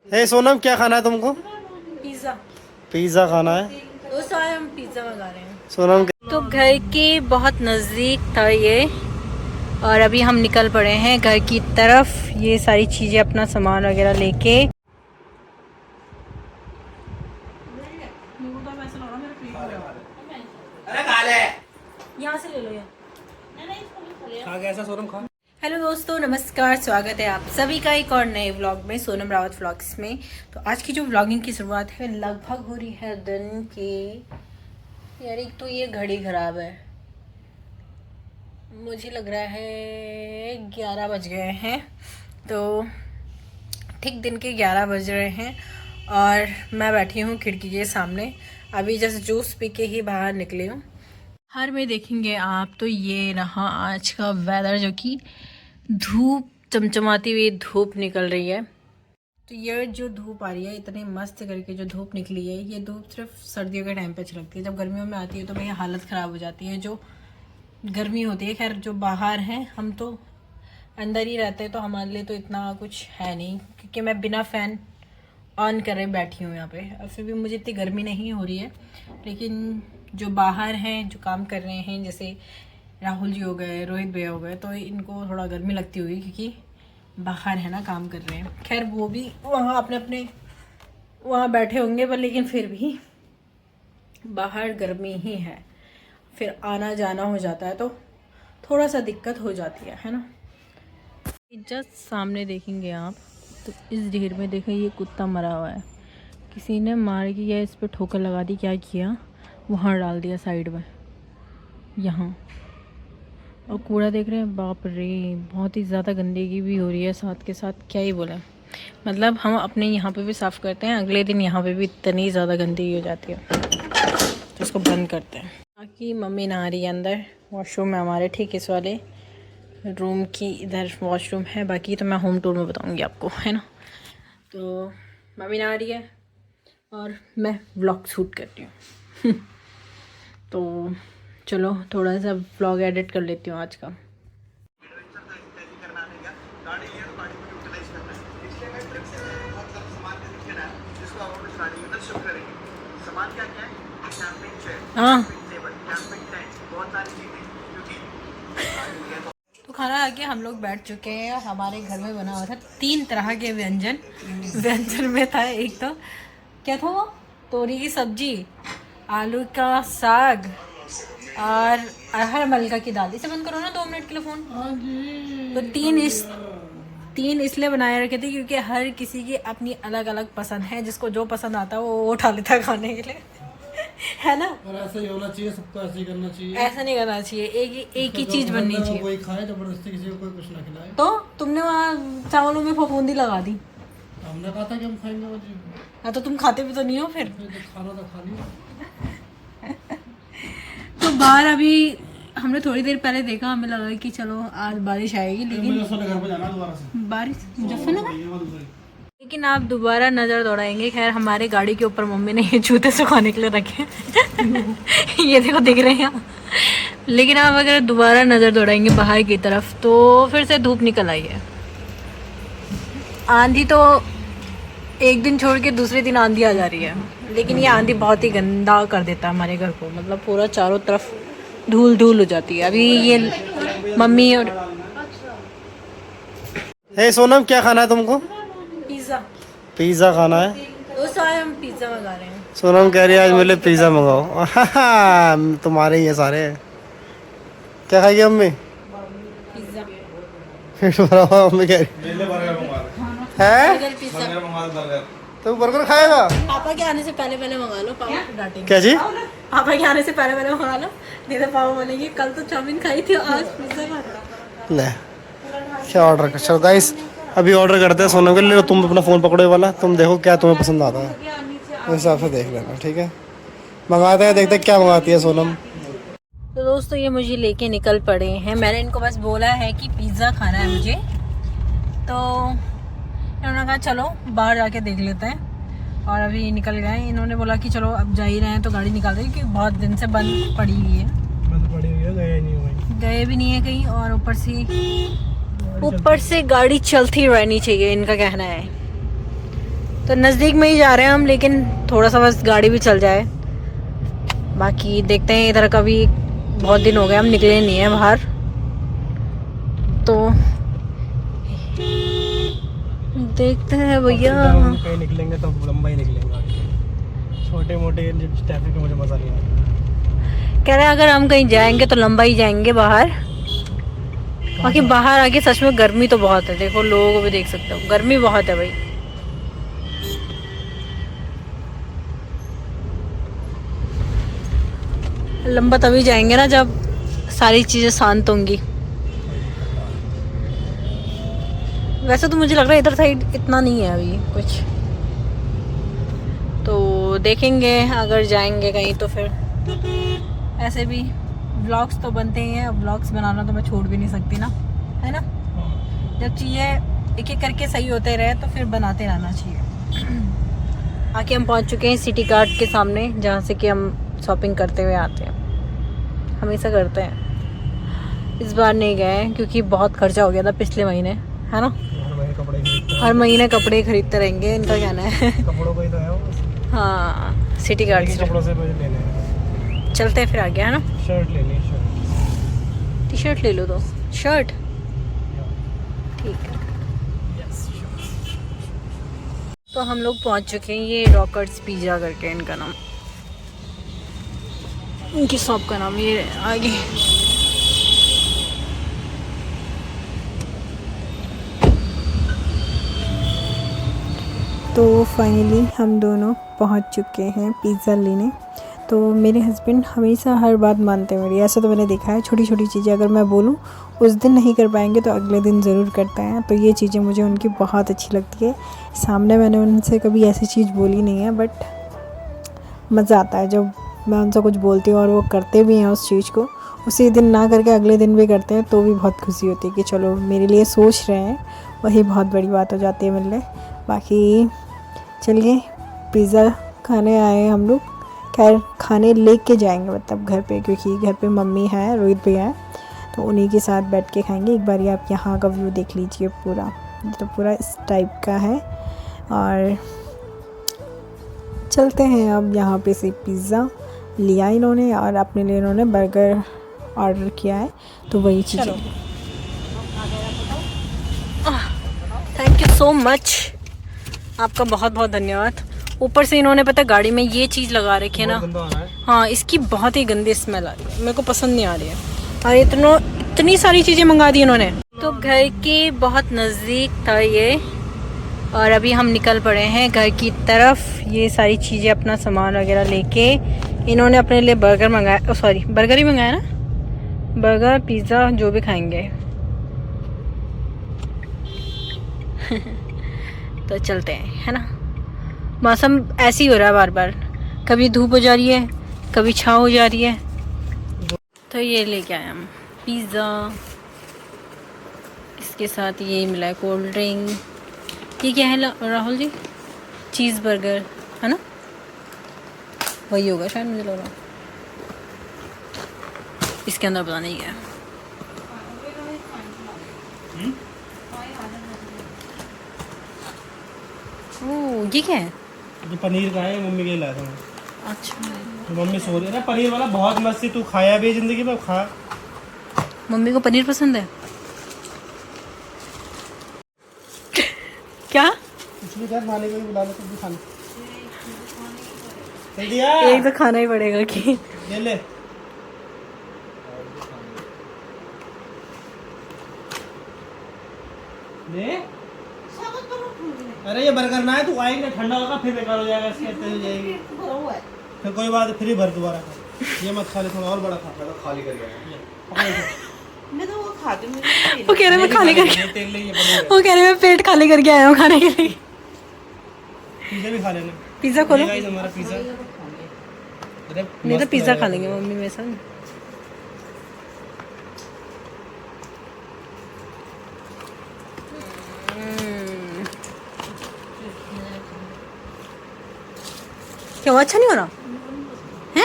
हे सोनम, क्या खाना है तुमको? पिज्जा। पिज्जा खाना है। दोस्तों आज हम पिज्जा मंगा रहे हैं। सोनम तो घर के बहुत नज़दीक था ये, और अभी हम निकल पड़े हैं घर की तरफ, ये सारी चीज़ें अपना सामान वगैरह लेके। यहाँ से ले लो यार। खा गया ऐसा सोनम खा। हेलो दोस्तों, नमस्कार, स्वागत है आप सभी का एक और नए व्लॉग में, सोनम रावत व्लॉग्स में। तो आज की जो व्लॉगिंग की शुरुआत है लगभग हो रही है दिन के, यार एक तो ये घड़ी ख़राब है, मुझे लग रहा है 11 बज गए हैं। तो ठीक दिन के 11 बज रहे हैं और मैं बैठी हूँ खिड़की के सामने, अभी जस्ट जूस पी के ही बाहर निकली हूँ। बाहर में देखेंगे आप तो ये रहा आज का वेदर, जो कि धूप, चमचमाती हुई धूप निकल रही है। तो ये जो धूप आ रही है, इतनी मस्त करके जो धूप निकली है, ये धूप सिर्फ सर्दियों के टाइम पे अच्छी लगती है। जब गर्मियों में आती है तो मेरी हालत ख़राब हो जाती है। जो गर्मी होती है, खैर जो बाहर हैं, हम तो अंदर ही रहते हैं तो हमारे लिए तो इतना कुछ है नहीं, क्योंकि मैं बिना फ़ैन ऑन करे बैठी हूँ यहाँ पे, और फिर भी मुझे इतनी गर्मी नहीं हो रही है। लेकिन जो बाहर हैं, जो काम कर रहे हैं, जैसे राहुल जी हो गए, रोहित भैया हो गए, तो इनको थोड़ा गर्मी लगती होगी क्योंकि बाहर है ना, काम कर रहे हैं। खैर वो भी वहाँ अपने अपने वहाँ बैठे होंगे, पर लेकिन फिर भी बाहर गर्मी ही है, फिर आना जाना हो जाता है तो थोड़ा सा दिक्कत हो जाती है ना। जस्ट सामने देखेंगे आप तो इस ढेर में देखें, ये कुत्ता मरा हुआ है, किसी ने मार के या इस पर ठोकर लगा दी, क्या किया, वहाँ डाल दिया साइड में यहाँ। और कूड़ा देख रहे हैं, बाप रे, बहुत ही ज़्यादा गंदगी भी हो रही है साथ के साथ, क्या ही बोलें। मतलब हम अपने यहाँ पे भी साफ़ करते हैं, अगले दिन यहाँ पे भी इतनी ज़्यादा गंदगी हो जाती है, तो इसको बंद करते हैं। बाकी मम्मी नहा रही है अंदर, वॉशरूम है हमारे ठीक इस वाले रूम की, इधर वॉशरूम है। बाकी तो मैं होम टूर में बताऊँगी आपको, है ना। तो मम्मी नहा रही है और मैं व्लॉग शूट करती हूँ तो चलो थोड़ा सा व्लॉग एडिट कर लेती हूँ आज का। हाँ तो खाना आके हम लोग बैठ चुके हैं और हमारे घर में बना हुआ था 3 तरह के व्यंजन में था, एक तो क्या था वो, तोरी की सब्जी, आलू का साग और अरहर मलका की दाल। इसे बंद करो ना 2 मिनट के लिए फ़ोन। तो तीन इसलिए बनाए रखे थे क्योंकि हर किसी की अपनी अलग अलग पसंद है, जिसको जो पसंद आता है वो उठा लेता है खाने के लिए है ना। और ऐसा ही होना चाहिए, सबको ऐसे ही करना चाहिए। ऐसा नहीं करना चाहिए, एक ही चीज़ बननी चाहिए। कोई खाए जबरदस्ती, किसी को कोई कुछ ना खिलाए। तो तुमने वहाँ चावलों में फफूंदी लगा दी। हमने कहा था कि हम खाएंगे वो चीज़। हाँ तो तुम खाते भी तो नहीं हो फिर। खाना तो खा लिया। तो बाहर अभी हमने थोड़ी देर पहले देखा, हमें लगा कि चलो आज बारिश आएगी, लेकिन घर पे जाना दोबारा से। बारिश मुजफ्फरनगर, लेकिन आप दोबारा नज़र दौड़ाएंगे। खैर हमारे गाड़ी के ऊपर मम्मी ने ये जूते सुखाने के लिए रखे ये देखो, दिख रहे हैं यहाँ। लेकिन आप अगर दोबारा नज़र दौड़ाएंगे बाहर की तरफ तो फिर से धूप निकल आई है। आंधी तो एक दिन छोड़ के दूसरे दिन आंधी आ जा रही है, लेकिन ये आंधी बहुत ही गंदा कर देता है हमारे घर को, मतलब पूरा चारों तरफ धूल धूल हो जाती है। अभी ये मम्मी और हे सोनम, क्या खाना है तुमको? पिज़्ज़ा। पिज्जा खाना है। दोस्तों आज हम पिज़्ज़ा मंगा रहे हैं। सोनम कह रही है आज मेरे लिए पिज्जा मंगाओ। तुम्हारे ही है सारे। क्या खाएगी मम्मी? पिज़्ज़ा। पेट भरा हुआ मम्मी कह रही है। पिज़्ज़ा तो बर्गर खाएगा? पापा के आने से पहले मंगा लो, पापा को डांटेंगे। क्या जी? पापा के आने से पहले मंगा लो, नहीं तो पापा बोलेंगे कल तो चाउमीन खाई थी आज पिज़्ज़ा खा। ले क्या ऑर्डर कर, चलो गाइस अभी ऑर्डर करते हैं सोनम के लिए। तुम अपना फ़ोन पकड़ो वाला, तुम देखो क्या तुम्हें पसंद आता है, उस हिसाब से देख लेना, ठीक है। मंगाते हैं, देखते हैं क्या मंगाती है सोनम। तो दोस्तों ये मुझे लेके निकल पड़े हैं, मैंने इनको बस बोला है कि पिज़्ज़ा खाना है मुझे, तो इन्होंने कहा चलो बाहर जाके देख लेते हैं, और अभी निकल गए। इन्होंने बोला कि चलो अब जा ही रहे हैं तो गाड़ी निकाल दें, क्योंकि बहुत दिन से बंद पड़ी हुई है, गए भी नहीं है कहीं, और ऊपर से गाड़ी चलती रहनी चाहिए, इनका कहना है। तो नज़दीक में ही जा रहे हैं हम, लेकिन थोड़ा सा बस गाड़ी भी चल जाए। बाकी देखते हैं, इधर का भी बहुत दिन हो गए हम निकले नहीं हैं बाहर, तो देखते हैं भैया। कहीं निकलेंगे तो लंबा ही निकलेंगे, छोटे मोटे ट्रैफिक में मुझे मज़ा नहीं आता। कह रहे हैं अगर हम कहीं जाएंगे तो लंबा ही जाएंगे बाहर। बाकी बाहर आके सच में गर्मी तो बहुत है, देखो लोगों को भी देख सकते हो, गर्मी बहुत है भाई। लंबा तभी जाएंगे ना जब सारी चीज़ें शांत होंगी। वैसे तो मुझे लग रहा है इधर साइड इतना नहीं है अभी कुछ, तो देखेंगे अगर जाएंगे कहीं तो फिर। ऐसे भी व्लॉग्स तो बनते ही हैं, अब व्लॉग्स बनाना तो मैं छोड़ भी नहीं सकती ना, है ना। जब चीज़ें एक एक करके सही होते रहे तो फिर बनाते रहना चाहिए। आके हम पहुंच चुके हैं सिटी कार्ट के सामने, जहाँ से कि हम शॉपिंग करते हुए आते हैं, हमेशा करते हैं। इस बार नहीं गए क्योंकि बहुत खर्चा हो गया था पिछले महीने, है ना। हर महीने कपड़े खरीदते रहेंगे, इनका कहना है। कपड़ों का ही तो है वो। हाँ, सिटी कार्ट से कपड़ों से मुझे लेने हैं। चलते हैं फिर आगे, है ना। शर्ट लेनी है, शर्ट। टी शर्ट ले लो तो, शर्ट ठीक है। तो हम लोग पहुंच चुके हैं, ये रॉकर्स पिज़्ज़ा करके इनका नाम, इनकी शॉप का नाम ये आगे। तो फाइनली हम दोनों पहुंच चुके हैं पिज़्ज़ा लेने। तो मेरे हस्बैंड हमेशा हर बात मानते हैं मेरी, ऐसा तो मैंने देखा है, छोटी छोटी चीज़ें अगर मैं बोलूँ उस दिन नहीं कर पाएंगे तो अगले दिन ज़रूर करते हैं। तो ये चीज़ें मुझे उनकी बहुत अच्छी लगती है। सामने मैंने उनसे कभी ऐसी चीज़ बोली नहीं है, बट मज़ा आता है जब मैं उनसे कुछ बोलती हूँ और वो करते भी हैं उस चीज़ को, उसी दिन ना करके अगले दिन भी करते हैं, तो भी बहुत खुशी होती है कि चलो मेरे लिए सोच रहे हैं, वही बहुत बड़ी बात हो जाती है मेरे लिए। बाकी चलिए पिज़्ज़ा खाने आए हम लोग, खैर खाने लेके जाएंगे मतलब घर पे, क्योंकि घर पे मम्मी है, रोहित भैया है, तो उन्हीं के साथ बैठ के खाएंगे। एक बार आप यहाँ का व्यू देख लीजिए, पूरा तो पूरा इस टाइप का है। और चलते हैं अब, यहाँ पे से पिज़्ज़ा लिया इन्होंने और अपने लिए इन्होंने बर्गर ऑर्डर किया है, तो वही चीज़। थैंक यू सो मच, आपका बहुत बहुत धन्यवाद। ऊपर से इन्होंने पता गाड़ी में ये चीज़ लगा रखी है ना, हाँ इसकी बहुत ही गंदी स्मेल आ रही है, मेरे को पसंद नहीं आ रही है। और इतनी सारी चीज़ें मंगा दी इन्होंने। तो घर के बहुत नज़दीक था ये, और अभी हम निकल पड़े हैं घर की तरफ। ये सारी चीज़ें अपना सामान वगैरह लेके इन्होंने अपने लिए बर्गर मंगाया, सॉरी बर्गर ही मंगाया ना, बर्गर पिज़्ज़ा जो भी खाएंगे। तो चलते हैं, है ना। मौसम ऐसे ही हो रहा है बार बार, कभी धूप हो जा रही है कभी छाँव हो जा रही है। तो ये लेके आए हम पिज़्ज़ा, इसके साथ ये मिला है कोल्ड ड्रिंक। ये क्या है राहुल जी? चीज़ बर्गर है ना, वही होगा शायद, मुझे लग रहा। इसके अंदर पता नहीं क्या है। ओह ये क्या है? ये पनीर का है, मम्मी के लिए लाया था मैं। अच्छा, तो मम्मी सो रही है ना, पनीर वाला बहुत मस्त थी, तू खाया भी जिंदगी में, खा। मम्मी को पनीर पसंद है क्या? कुछ भी कर, खाने को भी बुला लो, कुछ भी खाने। जल्दी आ, एक तो खाना ही पड़ेगा कि ये ले। ले अरे ये बर्गर ना है, तू आएगा ठंडा होगा फिर बेकार हो जाएगा, इसके अंदर हो जाएगी फिर कोई बात, फिर ही भर दोबारा खा। ये मत खा ले, थोड़ा और बड़ा खा। मैं तो खाली कर गया, मैं तो वो खाती हूँ। वो कह रहे मैं खाली करके, तेल ले, ये पनीर वो कह रहे मैं पेट खाली करके आया हूँ खाने के लिए। पिज़्ज़ा भी खा लेना। पिज़्ज़ा खोलो। गाइस हमारा पिज़्ज़ा, अरे नहीं तो पिज़्ज़ा खा लेंगे मम्मी मेरे साथ। क्या वो अच्छा नहीं हो रहा है?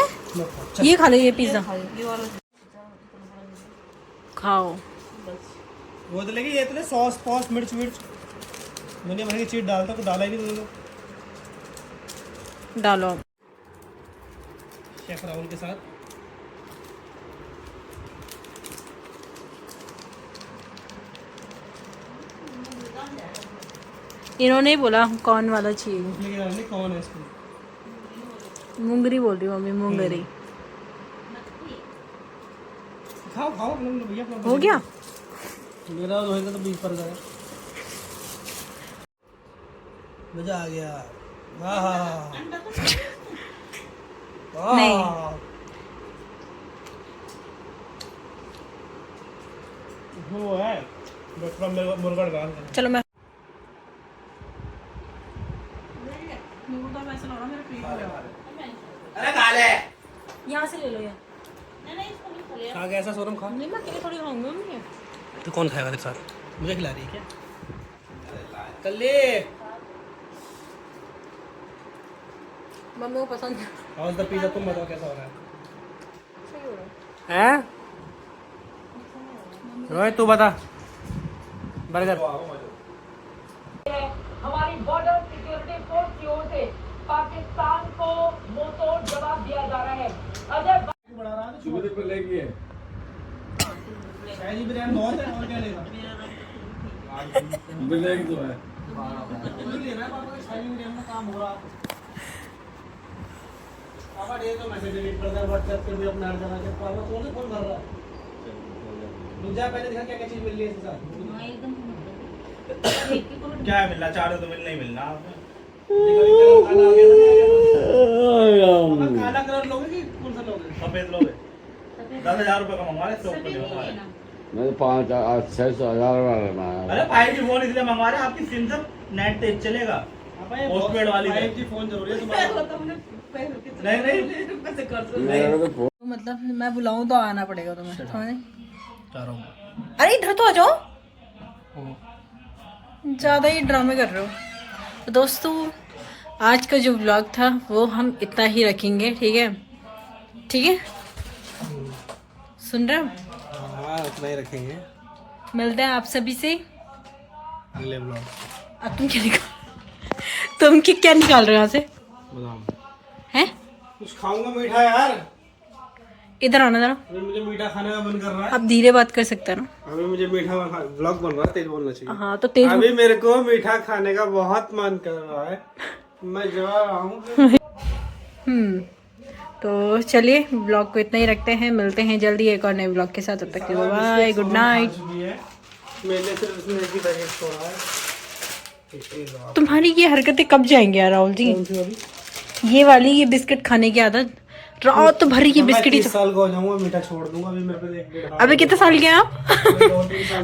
ये खा लो, ये पिज़्ज़ा खाओ। वो तो लेकिन ये तो सॉस पॉस मिर्च विर्च दुनिया भर की चीज डालता, तो डाला ही नहीं तुमने। डालो। शेफ राहुल के साथ इन्होंने बोला कौन वाला चाहिए। उसमें क्या डालनी, कौन है इसमें? मुंगरी बोल रही हूँ मम्मी, मुंगरी। खाओ खाओ अपना भैया, अपना हो गया मेरा होएगा तो 20 पर गया। मजा आ गया। नहीं। वो है मुर्गा डाल। चलो मैं अरे खा ले, यहाँ से ले लो यार। खा गया ऐसा सोनम खा। नहीं मैं अकेले थोड़ी खाऊंगी मम्मी। तो कौन खाएगा तेरे साथ? मुझे खिला रही है क्या? कल्ले मम्मी को पसंद है। हाउस द पिज़्ज़ा, तुम बताओ कैसा हो रहा है? सही हो रहा है। हैं? रोहित तू बता। बर्गर। हमारी बॉर्डर सिक्योरिटी फोर्स की ओर से पाकिस्तान को मुंहतोड़ जवाब दिया जा रहा है। अजय शाही बिरयानी बहुत है, और क्या लेगा? बिरयानी तो है। लेना है पापा की शाही बिरयानी में काम हो रहा है। पापा ये तो मैसेज डिलीट कर दे व्हाट्सएप पे भी अपना हर जगह के। पापा कौन से फोन कर रहा है? मुझे पहले दिखा क्या क्या चीज मिल रही है इसके साथ। क्या मिल रहा? चारों तो मिलना ही मिलना। काला कलर लोगे कि कौन सा लोगे? सफेद लोगे। 10,000 रुपए का मंगवा रहे। मैं तो 5-6,000 वाला है। अरे 5G फोन इसलिए मंगवा रहे हैं, आपकी सिम से नेट तेज चलेगा। पोस्टपेड वाली 5G फोन जरूरी है तुम्हारा। नहीं तो मतलब मैं बुलाऊं तो आना पड़ेगा तुम्हें, समझे? चाह रहा हूँ। अरे इधर तो आ जाओ, ज़्यादा ही ड्रामे कर रहे हो। तो दोस्तों आज का जो व्लॉग था वो हम इतना ही रखेंगे, ठीक है? ठीक है, सुन रहे हो? हाँ उतना ही रखेंगे। मिलते हैं आप सभी से अगले ब्लॉग। अब तुम क्या निकाल रहे हो यहाँ से? बादाम हैं? कुछ खाऊंगा मीठा यार। इधर आना जरा। अभी मुझे मीठा खाने का मन कर रहा है। अब धीरे बात कर सकते हैं ना? अभी मुझे मीठा व्लॉग बन रहा है, तेज बोलना चाहिए। हाँ तो तेज। अभी मेरे को मीठा खाने का बहुत मन कर रहा है, मैं जा रहा हूँ। तो चलिए ब्लॉग को इतना ही रखते हैं, मिलते हैं जल्दी एक और नए ब्लॉग के साथ। तब तक के लिए बाय, गुड नाइट। मैंने सिर्फ इसमें एक ही पैकेट छोड़ा है। तुम्हारी ये हरकतें कब जाएंगे यार राहुल जी? कौन सी वाली? ये वाली, ये बिस्किट खाने की आदत रात तो भर ये बिस्किट ही। 30 साल का हो जाऊंगा मीठा छोड़ दूंगा। अभी मेरे पे 1-1.5 अबे कितने साल के हैं आप?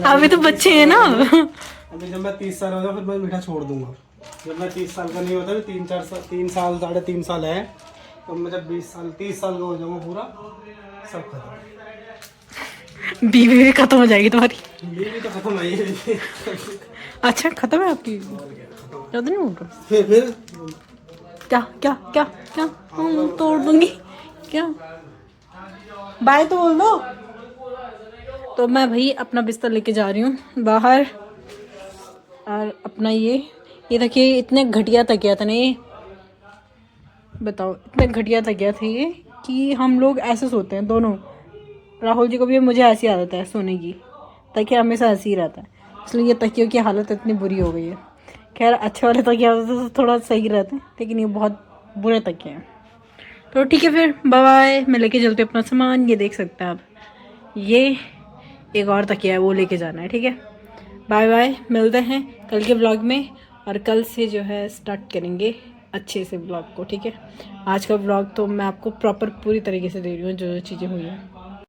अभी तो बच्चे हैं ना। अभी जब मैं 30 साल हो जाऊँ फिर मैं मीठा छोड़ दूंगा। जब मैं 30 साल का नहीं होता, 3 साल 3.5 साल है, तो मैं जब 30 साल का हो जाऊंगा पूरा, सब खत्म। बीवी भी खत्म हो जाएगी तुम्हारी। बीवी तो खत्म है। अच्छा खत्म है आपकी? ज्यादा नहीं बोल रहा। फिर क्या क्या क्या क्या तोड़ दूंगी क्या? बाय तो बोल दो। तो मैं भाई अपना बिस्तर लेके जा रही हूँ बाहर, और अपना ये देखिए इतने घटिया तकिया था ना ये, बताओ इतने घटिया तकिया थे ये कि हम लोग ऐसे सोते हैं दोनों। राहुल जी को भी मुझे ऐसी आदत है सोने की, तकिया हमेशा ऐसे ही रहता है, इसलिए ये तकियों की हालत इतनी बुरी हो गई है। खैर अच्छे वाले तकिया होते तो थोड़ा सही रहते हैं, लेकिन ये बहुत बुरे तकिए हैं। तो ठीक है फिर बाय बाय, मैं लेके चलती हूँ अपना सामान। ये देख सकते हैं आप, ये एक और तकिया है वो लेके जाना है, ठीक है? बाय बाय, मिलते हैं कल के ब्लॉग में, और कल से जो है स्टार्ट करेंगे अच्छे से ब्लॉग को, ठीक है? आज का ब्लॉग तो मैं आपको प्रॉपर पूरी तरीके से दे रही हूँ जो चीज़ें हुई हैं।